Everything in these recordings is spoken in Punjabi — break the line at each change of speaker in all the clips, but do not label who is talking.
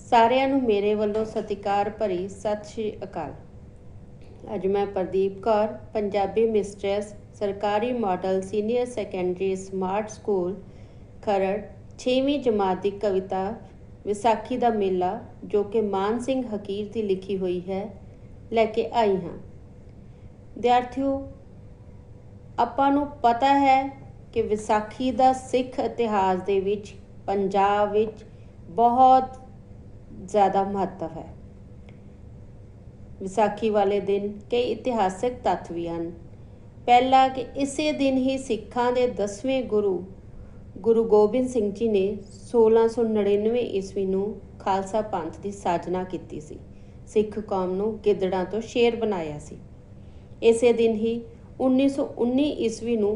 ਸਾਰਿਆਂ ਨੂੰ ਮੇਰੇ ਵੱਲੋਂ ਸਤਿਕਾਰ ਭਰੀ ਸਤਿ ਸ਼੍ਰੀ ਅਕਾਲ। ਅੱਜ ਮੈਂ ਪ੍ਰਦੀਪ ਕੌਰ, ਪੰਜਾਬੀ ਮਿਸਟਰੈਸ, ਸਰਕਾਰੀ model senior secondary smart school Kharar 6ਵੀਂ ਜਮਾਤ ਦੀ ਕਵਿਤਾ ਵਿਸਾਖੀ ਦਾ ਮੇਲਾ, ਜੋ ਕਿ ਮਾਨ ਸਿੰਘ ਹਕੀਰ ਦੀ ਲਿਖੀ ਹੋਈ ਹੈ, ਲੈ ਕੇ ਆਈ ਹਾਂ। ਵਿਦਿਆਰਥੀਓ, ਆਪਾਂ ਨੂੰ ਪਤਾ ਹੈ ਕਿ ਵਿਸਾਖੀ ਦਾ ਸਿੱਖ ਇਤਿਹਾਸ ਦੇ ਵਿੱਚ ਪੰਜਾਬ ਵਿੱਚ ਬਹੁਤ ਜ਼ਿਆਦਾ ਮਹੱਤਵ ਹੈ। ਵਿਸਾਖੀ ਵਾਲੇ ਦਿਨ ਕਈ ਇਤਿਹਾਸਕ ਤੱਥ ਵੀ ਹਨ। ਪਹਿਲਾ ਕਿ ਇਸੇ ਦਿਨ ਹੀ ਸਿੱਖਾਂ ਦੇ 10ਵੇਂ ਗੁਰੂ ਗੋਬਿੰਦ ਸਿੰਘ ਜੀ ਨੇ 1699 ਈਸਵੀ ਨੂੰ ਖਾਲਸਾ ਪੰਥ ਦੀ ਸਾਜਨਾ ਕੀਤੀ ਸੀ। ਸਿੱਖ ਕੌਮ ਨੂੰ ਗਿੱਦੜਾਂ ਤੋਂ ਸ਼ੇਰ ਬਣਾਇਆ ਸੀ। ਇਸੇ ਦਿਨ ਹੀ 1919 ਈਸਵੀ ਨੂੰ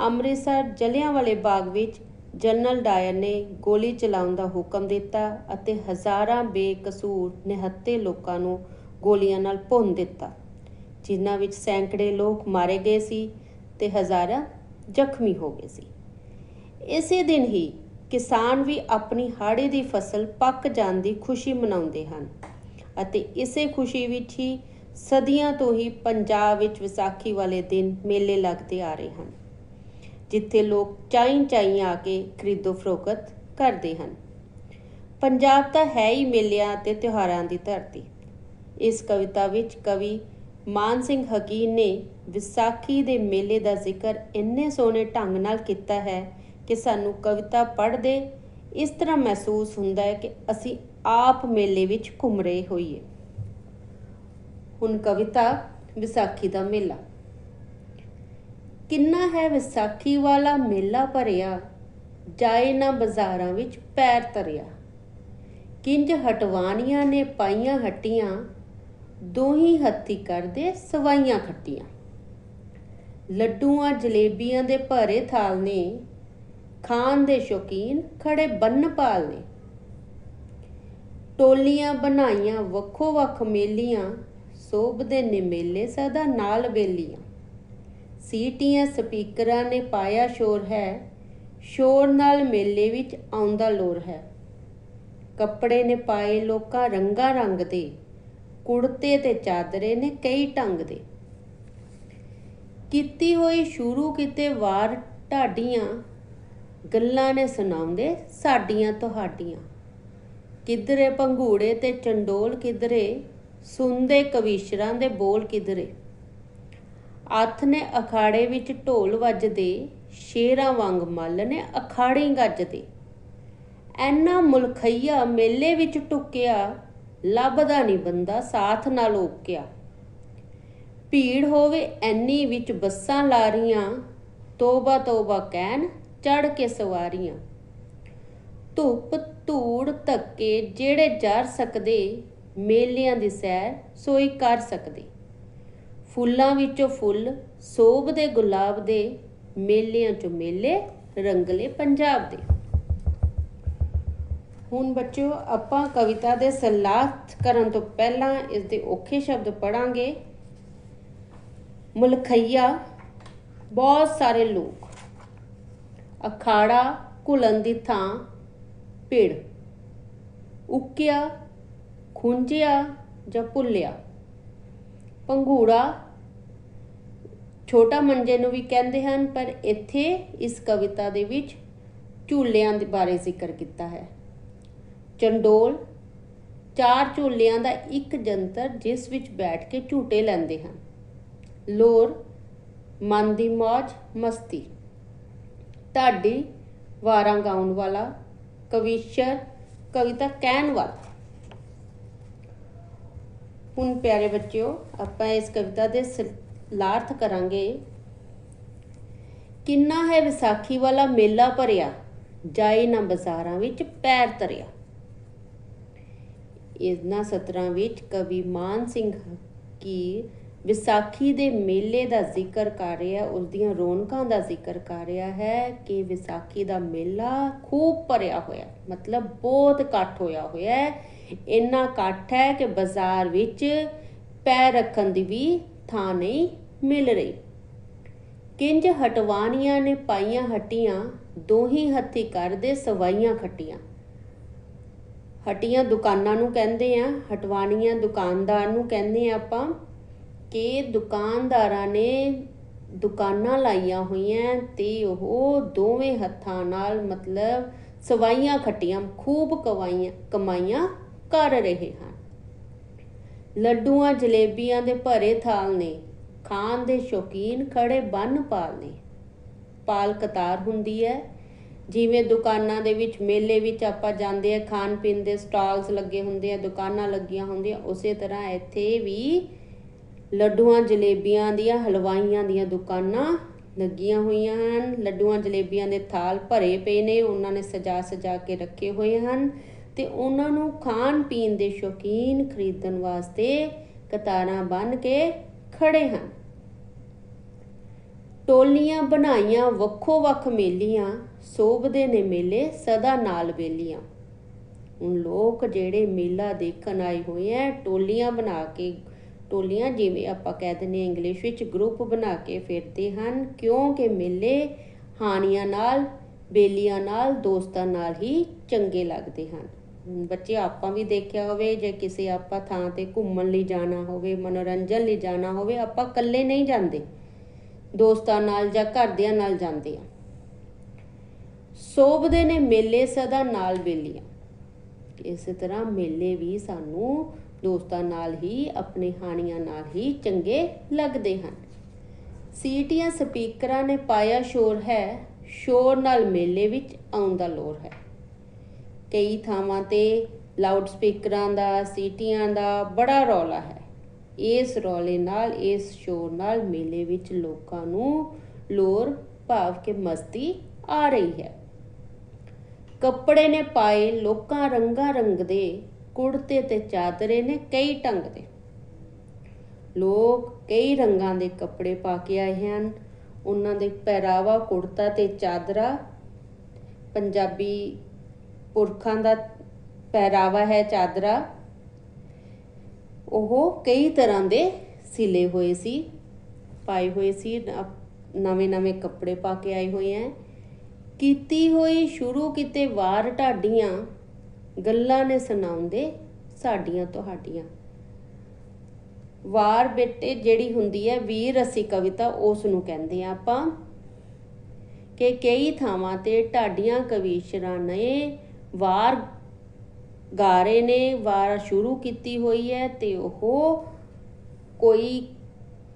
ਅੰਮ੍ਰਿਤਸਰ ਜਲਿਆਂਵਾਲੇ ਬਾਗ ਵਿੱਚ ਜਨਰਲ ਡਾਇਰ ਨੇ ਗੋਲੀ ਚਲਾਉਣ ਦਾ ਹੁਕਮ ਦਿੱਤਾ ਅਤੇ ਹਜ਼ਾਰਾਂ ਬੇਕਸੂਰ ਨਿਹੱਥੇ ਲੋਕਾਂ ਨੂੰ ਗੋਲੀਆਂ ਨਾਲ ਭੁੰਨ ਦਿੱਤਾ, ਜਿਨ੍ਹਾਂ ਵਿੱਚ ਸੈਂਕੜੇ ਲੋਕ ਮਾਰੇ ਗਏ ਸੀ ਤੇ ਹਜ਼ਾਰਾਂ ਜ਼ਖਮੀ ਹੋ ਗਏ ਸੀ। ਇਸੇ ਦਿਨ ਹੀ ਕਿਸਾਨ ਵੀ ਆਪਣੀ ਹਾੜੀ ਦੀ ਫਸਲ ਪੱਕ ਜਾਣ ਦੀ ਖੁਸ਼ੀ ਮਨਾਉਂਦੇ ਹਨ ਅਤੇ ਇਸੇ ਖੁਸ਼ੀ ਵਿੱਚ ਹੀ ਸਦੀਆਂ ਤੋਂ ਹੀ ਪੰਜਾਬ ਵਿੱਚ ਵਿਸਾਖੀ ਵਾਲੇ ਦਿਨ ਮੇਲੇ ਲੱਗਦੇ ਆ ਰਹੇ ਹਨ, ਜਿੱਥੇ ਲੋਕ ਚਾਈਂ ਆ ਕੇ ਖਰੀਦੋ ਫਰੋਖਤ ਕਰਦੇ ਹਨ। ਪੰਜਾਬ ਤਾਂ ਹੈ ਹੀ ਮੇਲਿਆਂ ਅਤੇ ਤਿਉਹਾਰਾਂ ਦੀ ਧਰਤੀ। ਇਸ ਕਵਿਤਾ ਵਿੱਚ ਕਵੀ ਮਾਨ ਸਿੰਘ ਹਕੀਰ ਨੇ ਵਿਸਾਖੀ ਦੇ ਮੇਲੇ ਦਾ ਜ਼ਿਕਰ ਇੰਨੇ ਸੋਹਣੇ ਢੰਗ ਨਾਲ ਕੀਤਾ ਹੈ ਕਿ ਸਾਨੂੰ ਕਵਿਤਾ ਪੜ੍ਹਦੇ ਇਸ ਤਰ੍ਹਾਂ ਮਹਿਸੂਸ ਹੁੰਦਾ ਹੈ ਕਿ ਅਸੀਂ ਆਪ ਮੇਲੇ ਵਿੱਚ ਘੁੰਮ ਰਹੇ ਹੋਈਏ। ਹੁਣ ਕਵਿਤਾ ਵਿਸਾਖੀ ਦਾ ਮੇਲਾ। ਕਿੰਨਾ ਹੈ ਵਿਸਾਖੀ ਵਾਲਾ ਮੇਲਾ ਭਰਿਆ, ਜਾਏ ਨਾ ਬਾਜ਼ਾਰਾਂ ਵਿੱਚ ਪੈਰ ਧਰਿਆ। ਕਿੰਜ ਹਟਵਾਨੀਆਂ ਨੇ ਪਾਈਆਂ ਹੱਟੀਆਂ, ਦੋਹੀਂ ਹੱਥੀ ਕਰਦੇ ਸਵਾਈਆਂ ਖੱਟੀਆਂ। ਲੱਡੂਆਂ ਜਲੇਬੀਆਂ ਦੇ ਭਰੇ ਥਾਲ ਨੇ, ਖਾਣ ਦੇ ਸ਼ੌਕੀਨ ਖੜੇ ਬੰਨ ਪਾਲ ਨੇ। ਟੋਲੀਆਂ ਬਣਾਈਆਂ ਵੱਖੋ ਵੱਖ ਮੇਲੀਆਂ, ਸੋਭਦੇ ਨੇ ਮੇਲੇ ਸਦਾ ਨਾਲ ਬੇਲੀਆਂ। ਸੀਟੀਆਂ ਸਪੀਕਰਾਂ ਨੇ ਪਾਇਆ ਸ਼ੋਰ ਹੈ, ਸ਼ੋਰ ਨਾਲ ਮੇਲੇ ਵਿੱਚ ਆਉਂਦਾ ਲੋਰ ਹੈ। ਕੱਪੜੇ ਨੇ ਪਾਏ ਲੋਕਾਂ ਰੰਗਾਂ ਰੰਗ ਦੇ, ਕੁੜਤੇ ਤੇ ਚਾਦਰੇ ਨੇ ਕਈ ਢੰਗ ਦੇ। ਕੀਤੀ ਹੋਈ ਸ਼ੁਰੂ ਕੀਤੇ ਵਾਰ ਢਾਡੀਆਂ, ਗੱਲਾਂ ਨੇ ਸੁਣਾਉਂਦੇ ਸਾਡੀਆਂ ਤੁਹਾਡੀਆਂ। ਕਿਧਰੇ ਭੰਗੂੜੇ ਤੇ ਚੰਡੋਲ ਕਿਧਰੇ, ਸੁਣਦੇ ਕਵੀਸ਼ਰਾਂ ਦੇ ਬੋਲ ਕਿਧਰੇ। ਅੱਥ ਨੇ ਅਖਾੜੇ ਵਿੱਚ ਢੋਲ ਵੱਜਦੇ, ਸ਼ੇਰਾਂ ਵਾਂਗ ਮੱਲ ਨੇ ਅਖਾੜੀ ਗੱਜਦੇ। ਐਨਾ ਮੁਲਖਈਆ ਮੇਲੇ ਵਿੱਚ ਟੁੱਕਿਆ, ਲੱਭਦਾ ਨਹੀਂ ਬੰਦਾ ਸਾਥ ਨਾਲ ਓਕਿਆ। ਭੀੜ ਹੋਵੇ ਐਨੀ ਵਿੱਚ ਬੱਸਾਂ ਲਾਰੀਆਂ, ਤੋਬਾ ਤੋਬਾ ਕਹਿਣ ਚੜ੍ਹ ਕੇ ਸਵਾਰੀਆਂ। ਧੁੱਪ ਧੂੜ ਧੱਕੇ ਜਿਹੜੇ ਜਰ ਸਕਦੇ, ਮੇਲਿਆਂ ਦੀ ਸੈਰ ਸੋਈ ਕਰ ਸਕਦੇ। ਫੁੱਲਾਂ ਵਿੱਚੋਂ ਫੁੱਲ ਸੋਭਦੇ ਗੁਲਾਬ ਦੇ, ਮੇਲਿਆਂ ਚੋਂ ਮੇਲੇ ਰੰਗਲੇ ਪੰਜਾਬ ਦੇ। ਹੁਣ ਬੱਚਿਓ, ਆਪਾਂ ਕਵਿਤਾ ਦੇ ਸਲਾਹ ਕਰਨ ਤੋਂ ਪਹਿਲਾਂ ਇਸ ਦੇ ਔਖੇ ਸ਼ਬਦ ਪੜ੍ਹਾਂਗੇ। ਮੁਲਖਈਆ ਬਹੁਤ ਸਾਰੇ ਲੋਕ, ਅਖਾੜਾ ਘੁਲਣ ਦੀ ਥਾਂ ਭਿੜ, ਉਕਿਆ ਖੁੰਝਿਆ ਜਾਂ ਭੁੱਲਿਆ। ਭੰਗੂੜਾ ਛੋਟਾ ਮੰਜੇ ਨੂੰ ਵੀ ਕਹਿੰਦੇ ਹਨ, ਪਰ ਇੱਥੇ ਇਸ ਕਵਿਤਾ ਦੇ ਵਿੱਚ ਝੂਲਿਆਂ ਦੇ ਬਾਰੇ ਜ਼ਿਕਰ ਕੀਤਾ ਹੈ। ਚੰਡੋਲ ਚਾਰ ਝੂਲਿਆਂ ਦਾ ਇੱਕ ਜੰਤਰ, ਜਿਸ ਵਿੱਚ ਬੈਠ ਕੇ ਝੂਟੇ ਲੈਂਦੇ ਹਨ। ਲੋਰ ਮਨ ਦੀ ਮੌਜ ਮਸਤੀ। ਢਾਡੀ ਵਾਰਾਂ ਗਾਉਣ ਵਾਲਾ। ਕਵੀਸ਼ਰ ਕਵਿਤਾ ਕਹਿਣ ਵਾਲਾ। ਹੁਣ ਪਿਆਰੇ ਬੱਚਿਓ, ਆਪਾਂ ਇਸ ਕਵਿਤਾ ਦੇ ਸਲਾਰਥ ਕਰਾਂਗੇ। ਕਿੰਨਾ ਹੈ ਵਿਸਾਖੀ ਵਾਲਾ ਮੇਲਾ ਭਰਿਆ, ਜਾਏ ਨਾ ਬਾਜ਼ਾਰਾਂ ਵਿੱਚ ਪੈਰ ਧਰਿਆ। ਇਹਨਾਂ ਸਤਰਾਂ ਵਿੱਚ ਕਵੀ ਮਾਨ ਸਿੰਘ ਹਕੀਰ ਵਿਸਾਖੀ ਦੇ ਮੇਲੇ ਦਾ ਜ਼ਿਕਰ ਕਰ ਰਿਹਾ, ਉਸਦੀਆਂ ਰੌਣਕਾਂ ਦਾ ਜ਼ਿਕਰ ਕਰ ਰਿਹਾ ਹੈ ਕਿ ਵਿਸਾਖੀ ਦਾ ਮੇਲਾ ਖੂਬ ਭਰਿਆ ਹੋਇਆ, ਮਤਲਬ ਬਹੁਤ ਇਕੱਠ ਹੋਇਆ ਹੈ। ਇੰਨਾ ਇਕੱਠ ਹੈ ਕਿ ਬਾਜ਼ਾਰ ਵਿੱਚ ਪੈਰ ਰੱਖਣ ਦੀ ਵੀ ਥਾਂ ਨਹੀਂ ਮਿਲ ਰਹੀ। ਕਿੰਜ ਹਟਵਾਨੀਆਂ ਨੇ ਪਾਈਆਂ ਹੱਟੀਆਂ, ਦੋਹੀਂ ਹੱਥੀ ਕਰਦੇ ਸਵਾਈਆਂ ਖੱਟੀਆਂ। ਹਟੀਆਂ ਦੁਕਾਨਾਂ ਨੂੰ ਕਹਿੰਦੇ ਆ, ਹਟਵਾਣੀਆਂ ਦੁਕਾਨਦਾਰ ਨੂੰ ਕਹਿੰਦੇ ਆ ਆਪਾਂ, ਕਿ ਦੁਕਾਨਦਾਰਾਂ ਨੇ ਦੁਕਾਨਾਂ ਲਾਈਆਂ ਹੋਈਆਂ ਤੇ ਉਹ ਦੋਵੇਂ ਹੱਥਾਂ ਨਾਲ ਮਤਲਬ ਸਵਾਈਆਂ ਖੱਟੀਆਂ, ਖੂਬ ਕਮਾਈਆਂ ਕਰ ਰਹੇ ਹਨ। ਲੱਡੂਆਂ ਜਲੇਬੀਆਂ ਦੇ ਭਰੇ ਥਾਲ ਨੇ, ਖਾਣ ਦੇ ਸ਼ੌਕੀਨ ਖੜੇ ਬੰਨ ਪਾਲ ਨੇ। ਪਾਲ ਕਤਾਰ ਹੁੰਦੀ ਹੈ, ਜਿਵੇਂ ਦੁਕਾਨਾਂ ਦੇ ਵਿੱਚ ਮੇਲੇ ਵਿੱਚ ਆਪਾਂ ਜਾਂਦੇ ਆ, ਖਾਣ ਪੀਣ ਦੇ ਸਟਾਲਸ ਲੱਗੇ ਹੁੰਦੇ ਆ, ਦੁਕਾਨਾਂ ਲੱਗੀਆਂ ਹੁੰਦੀਆਂ, ਉਸੇ ਤਰ੍ਹਾਂ ਇੱਥੇ ਵੀ ਲੱਡੂਆਂ ਜਲੇਬੀਆਂ ਦੀਆਂ, ਹਲਵਾਈਆਂ ਦੀਆਂ ਦੁਕਾਨਾਂ ਲੱਗੀਆਂ ਹੋਈਆਂ ਹਨ। ਲੱਡੂਆਂ ਜਲੇਬੀਆਂ ਦੇ ਥਾਲ ਭਰੇ ਪਏ ਨੇ, ਉਹਨਾਂ ਨੇ ਸਜਾ ਕੇ ਰੱਖੇ ਹੋਏ ਹਨ ਤੇ ਉਹਨਾਂ ਨੂੰ ਖਾਣ ਪੀਣ ਦੇ ਸ਼ੌਕੀਨ ਖਰੀਦਣ ਵਾਸਤੇ ਕਤਾਰਾਂ ਬੰਨ੍ਹ ਕੇ ਖੜੇ ਹਨ। ਟੋਲੀਆਂ ਬਣਾਈਆਂ ਵੱਖੋ ਵੱਖ ਮੇਲੀਆਂ, ਸੋਭਦੇ ਨੇ ਮੇਲੇ ਸਦਾ ਨਾਲ ਵੇਲੀਆਂ। ਹੁਣ ਲੋਕ ਜਿਹੜੇ ਮੇਲਾ ਦੇਖਣ ਆਏ ਹੋਏ ਹੈ, ਟੋਲੀਆਂ ਬਣਾ ਕੇ, ਟੋਲੀਆਂ ਜਿਵੇਂ ਆਪਾਂ ਕਹਿ ਦਿੰਦੇ ਹਾਂ ਇੰਗਲਿਸ਼ ਵਿੱਚ, ਗਰੁੱਪ ਬਣਾ ਕੇ ਫਿਰਦੇ ਹਨ, ਕਿਉਂਕਿ ਮੇਲੇ ਹਾਣੀਆਂ ਨਾਲ, ਬੇਲੀਆਂ ਨਾਲ, ਦੋਸਤਾਂ ਨਾਲ ਹੀ ਚੰਗੇ ਲੱਗਦੇ ਹਨ। ਬੱਚੇ ਆਪਾਂ ਵੀ ਦੇਖਿਆ ਹੋਵੇ, ਜੇ ਕਿਸੇ ਆਪਾਂ ਥਾਂ ਤੇ ਘੁੰਮਣ ਲਈ ਜਾਣਾ ਹੋਵੇ, ਮਨੋਰੰਜਨ ਲਈ ਜਾਣਾ ਹੋਵੇ, ਆਪਾਂ ਇਕੱਲੇ ਨਹੀਂ ਜਾਂਦੇ, ਦੋਸਤਾਂ ਨਾਲ ਜਾਂ ਘਰਦਿਆਂ ਨਾਲ ਜਾਂਦੇ ਆ। ਸੋਭਦੇ ਨੇ ਮੇਲੇ ਸਦਾ ਨਾਲ ਬੇਲੀਆਂ। ਇਸੇ ਤਰ੍ਹਾਂ ਮੇਲੇ ਵੀ ਸਾਨੂੰ ਦੋਸਤਾਂ ਨਾਲ ਹੀ, ਆਪਣੇ ਹਾਣੀਆਂ ਨਾਲ ਹੀ ਚੰਗੇ ਲੱਗਦੇ ਹਨ। ਸੀਟੀਆਂ ਸਪੀਕਰਾਂ ਨੇ ਪਾਇਆ ਸ਼ੋਰ ਹੈ, ਸ਼ੋਰ ਨਾਲ ਮੇਲੇ ਵਿੱਚ ਆਉਂਦਾ ਲੋਰ ਹੈ। ਕਈ ਥਾਵਾਂ ਤੇ ਲਾਊਡ ਸਪੀਕਰਾਂ ਦਾ, ਸੀਟੀਆਂ ਦਾ ਬੜਾ ਰੌਲਾ ਹੈ। ਇਸ ਰੌਲੇ ਨਾਲ, ਇਸ ਸ਼ੋਰ ਨਾਲ ਮੇਲੇ ਵਿੱਚ ਲੋਕਾਂ ਨੂੰ ਲੋਰ ਭਾਵ ਕਿ ਮਸਤੀ ਆ ਰਹੀ ਹੈ। ਕੱਪੜੇ ਨੇ ਪਾਏ ਲੋਕਾਂ ਰੰਗਾਂ ਰੰਗ ਦੇ, ਕੁੜਤੇ ਤੇ ਚਾਦਰੇ ਨੇ ਕਈ ਢੰਗ ਦੇ। ਲੋਕ ਕਈ ਰੰਗਾਂ ਦੇ ਕੱਪੜੇ ਪਾ ਕੇ ਆਏ ਹਨ। ਉਹਨਾਂ ਦੇ ਪਹਿਰਾਵਾ ਕੁੜਤਾ ਤੇ ਚਾਦਰਾ, ਪੰਜਾਬੀ ਪੁਰਖਾਂ ਦਾ ਪਹਿਰਾਵਾ ਹੈ ਚਾਦਰਾ। ਉਹ ਕਈ ਤਰ੍ਹਾਂ ਦੇ ਸਿਲੇ ਹੋਏ ਸੀ, ਪਾਏ ਹੋਏ ਸੀ, ਨਵੇਂ ਕੱਪੜੇ ਪਾ ਕੇ ਆਏ ਹੋਏ ਹੈ। ਕੀਤੀ ਹੋਈ ਸ਼ੁਰੂ ਕਿਤੇ ਵਾਰ ਢਾਡੀਆਂ, ਗੱਲਾਂ ਨੇ ਸੁਣਾਉਂਦੇ ਸਾਡੀਆਂ ਤੁਹਾਡੀਆਂ। ਵਾਰ ਬੇਟੇ ਜਿਹੜੀ ਹੁੰਦੀ ਹੈ ਵੀਰ ਰਸੀ ਕਵਿਤਾ, ਉਸ ਨੂੰ ਕਹਿੰਦੇ ਆ ਆਪਾਂ, ਕਿ ਕਈ ਥਾਵਾਂ ਤੇ ਢਾਡੀਆਂ ਕਵੀਸ਼ਰਾਂ ਨੇ ਵਾਰ ਗਾ ਰਹੇ ਨੇ, ਵਾਰ ਸ਼ੁਰੂ ਕੀਤੀ ਹੋਈ ਹੈ ਤੇ ਉਹ ਕੋਈ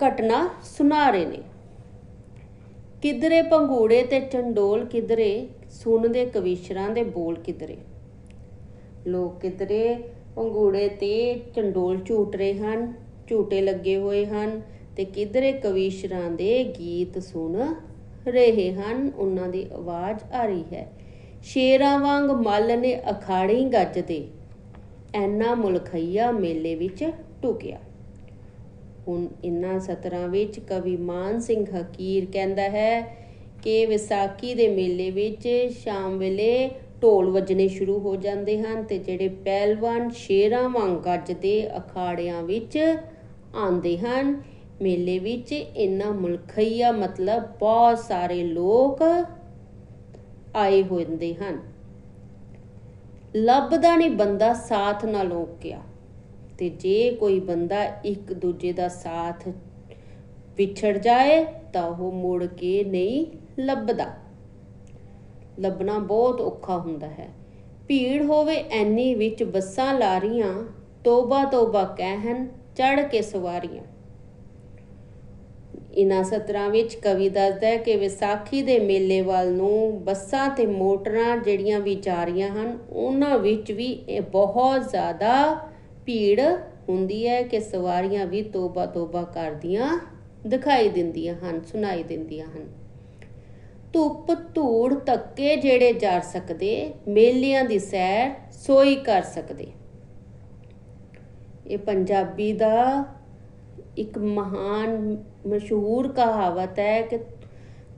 ਘਟਨਾ ਸੁਣਾ ਰਹੇ ਨੇ। ਕਿਧਰੇ ਭੰਗੂੜੇ ਤੇ ਚੰਡੋਲ, ਕਿਧਰੇ ਸੁਣਦੇ ਕਵੀਸ਼ਰਾਂ ਦੇ ਬੋਲ ਕਿਧਰੇ। ਲੋਕ ਕਿਧਰੇ ਭੰਗੂੜੇ ਤੇ ਚੰਡੋਲ ਝੂਟ ਰਹੇ ਹਨ, ਝੂਟੇ ਲੱਗੇ ਹੋਏ ਹਨ, ਤੇ ਕਿਧਰੇ ਕਵੀਸ਼ਰਾਂ ਦੇ ਗੀਤ ਸੁਣ ਰਹੇ ਹਨ, ਉਹਨਾਂ ਦੀ ਆਵਾਜ਼ ਆ ਰਹੀ ਹੈ। ਸ਼ੇਰਾਂ ਵਾਂਗ ਮੱਲ ਨੇ ਅਖਾੜੇ ਗੱਜਦੇ, ਐਨਾ ਮੁਲਖਈਆ ਮੇਲੇ ਵਿੱਚ ਟੁਕਿਆ। ਹੁਣ ਇਹਨਾਂ ਸਤਰਾਂ ਵਿੱਚ ਕਵੀ ਮਾਨ ਸਿੰਘ ਹਕੀਰ ਕਹਿੰਦਾ ਹੈ ਕਿ ਵਿਸਾਖੀ ਦੇ ਮੇਲੇ ਵਿੱਚ ਸ਼ਾਮ ਵੇਲੇ ਢੋਲ ਵੱਜਣੇ ਸ਼ੁਰੂ ਹੋ ਜਾਂਦੇ ਹਨ ਤੇ ਜਿਹੜੇ ਪਹਿਲਵਾਨ ਸ਼ੇਰਾਂ ਵਾਂਗ ਗੱਜਦੇ ਅਖਾੜਿਆਂ ਵਿੱਚ ਆਉਂਦੇ ਹਨ। ਮੇਲੇ ਵਿੱਚ ਇੰਨਾ ਮੁਲਖਈਆ ਮਤਲਬ ਬਹੁਤ ਸਾਰੇ ਲੋਕ ਆਏ ਹੁੰਦੇ ਹਨ। ਲੱਭਦਾ ਨਹੀਂ ਬੰਦਾ ਸਾਥ ਨਾ ਲੋਕਿਆ, ਤੇ ਜੇ ਕੋਈ ਬੰਦਾ ਇੱਕ ਦੂਜੇ ਦਾ ਸਾਥ ਵਿਛੜ ਜਾਏ ਤਾਂ ਉਹ ਮੁੜ ਕੇ ਨਹੀਂ ਲੱਭਦਾ। ਲੱਭਣਾ ਬਹੁਤ ਔਖਾ ਹੁੰਦਾ ਹੈ। ਭੀੜ ਹੋਵੇ ਐਨੀ ਵਿੱਚ ਬੱਸਾਂ ਲਾਰੀਆਂ, ਤੋਬਾ ਤੋਬਾ ਕਹਿਣ ਚੜ੍ਹ ਕੇ ਸਵਾਰੀਆਂ। ਇਹਨਾਂ ਸਤਰਾਂ ਵਿੱਚ ਕਵੀ ਦੱਸਦਾ ਕਿ ਵਿਸਾਖੀ ਦੇ ਮੇਲੇ ਵੱਲ ਨੂੰ ਬੱਸਾਂ ਤੇ ਮੋਟਰਾਂ ਜਿਹੜੀਆਂ ਵੀ ਜਾ ਰਹੀਆਂ ਹਨ, ਉਹਨਾਂ ਵਿੱਚ ਵੀ ਇਹ ਬਹੁਤ ਜ਼ਿਆਦਾ ਭੀੜ ਹੁੰਦੀ ਹੈ ਕਿ ਸਵਾਰੀਆਂ ਵੀ ਤੋਬਾ ਤੋਬਾ ਕਰਦੀਆਂ ਦਿਖਾਈ ਦਿੰਦੀਆਂ ਹਨ, ਸੁਣਾਈ ਦਿੰਦੀਆਂ ਹਨ। ਧੁੱਪ ਧੂੜ ਧੱਕੇ ਜਿਹੜੇ ਜਾ ਸਕਦੇ, ਮੇਲਿਆਂ ਦੀ ਸੈਰ ਸੋਈ ਕਰ ਸਕਦੇ। ਇਹ ਪੰਜਾਬੀ ਦਾ ਇੱਕ ਮਹਾਨ ਮਸ਼ਹੂਰ ਕਹਾਵਤ ਹੈ ਕਿ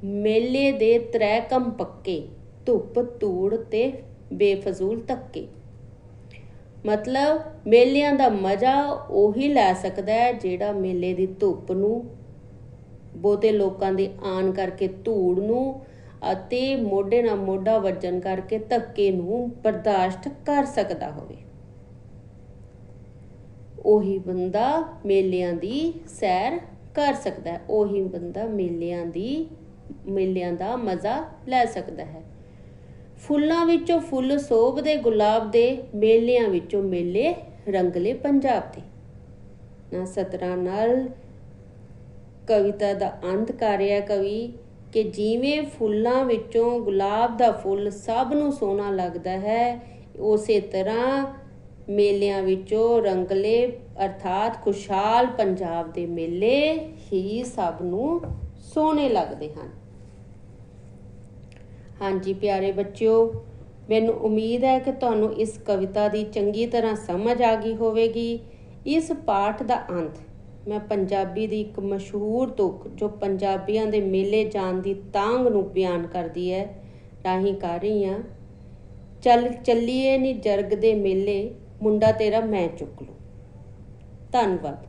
ਮੇਲੇ ਦੇ 3 ਕੰਮ ਪੱਕੇ, ਧੁੱਪ ਧੂੜ ਤੇ ਬੇਫਜ਼ੂਲ ਧੱਕੇ। ਮਤਲਬ ਮੇਲਿਆਂ ਦਾ ਮਜ਼ਾ ਉਹੀ ਲੈ ਸਕਦਾ ਹੈ ਜਿਹੜਾ ਮੇਲੇ ਦੀ ਧੁੱਪ ਨੂੰ, ਬਹੁਤੇ ਲੋਕਾਂ ਦੇ ਆਉਣ ਕਰਕੇ ਧੂੜ ਨੂੰ ਅਤੇ ਮੋਢੇ ਨਾਲ ਮੋਢਾ ਵੱਜਣ ਕਰਕੇ ਧੱਕੇ ਨੂੰ ਬਰਦਾਸ਼ਤ ਕਰ ਸਕਦਾ ਹੋਵੇ। ਉਹੀ ਬੰਦਾ ਮੇਲਿਆਂ ਦੀ ਸੈਰ ਕਰ ਸਕਦਾ ਹੈ, ਉਹੀ ਬੰਦਾ ਮੇਲਿਆਂ ਦਾ ਮਜ਼ਾ ਲੈ ਸਕਦਾ ਹੈ। ਫੁੱਲਾਂ ਵਿੱਚੋਂ ਫੁੱਲ ਸੋਭਦੇ ਗੁਲਾਬ ਦੇ, ਮੇਲਿਆਂ ਵਿੱਚੋਂ ਮੇਲੇ ਰੰਗਲੇ ਪੰਜਾਬ ਦੇ। ਨਾ ਸਤਰਾਂ ਨਾਲ ਕਵਿਤਾ ਦਾ ਅੰਤ ਕਰ ਰਿਹਾ ਕਵੀ ਕਿ ਜਿਵੇਂ ਫੁੱਲਾਂ ਵਿੱਚੋਂ ਗੁਲਾਬ ਦਾ ਫੁੱਲ ਸਭ ਨੂੰ ਸੋਹਣਾ ਲੱਗਦਾ ਹੈ, ਉਸੇ ਤਰ੍ਹਾਂ ਮੇਲਿਆਂ ਵਿੱਚੋਂ ਰੰਗਲੇ ਅਰਥਾਤ ਖੁਸ਼ਹਾਲ ਪੰਜਾਬ ਦੇ ਮੇਲੇ ਹੀ ਸਭ ਨੂੰ ਸੋਹਣੇ ਲੱਗਦੇ ਹਨ। ਹਾਂਜੀ ਪਿਆਰੇ ਬੱਚਿਓ, ਮੈਨੂੰ ਉਮੀਦ ਹੈ ਕਿ ਤੁਹਾਨੂੰ ਇਸ ਕਵਿਤਾ ਦੀ ਚੰਗੀ ਤਰ੍ਹਾਂ ਸਮਝ ਆ ਗਈ ਹੋਵੇਗੀ। ਇਸ ਪਾਠ ਦਾ ਅੰਤ ਮੈਂ ਪੰਜਾਬੀ ਦੀ ਇੱਕ ਮਸ਼ਹੂਰ ਤੁਕ ਜੋ ਪੰਜਾਬੀਆਂ ਦੇ ਮੇਲੇ ਜਾਣ ਦੀ ਤਾਂਘ ਨੂੰ ਬਿਆਨ ਕਰਦੀ ਹੈ ਰਾਹੀਂ ਕਰ ਰਹੀ ਹਾਂ। ਚੱਲੀਏ ਨੀ ਜਰਗ ਦੇ ਮੇਲੇ, ਮੁੰਡਾ ਤੇਰਾ ਮੈਂ ਚੁੱਕ ਲੂੰ। ਧੰਨਵਾਦ।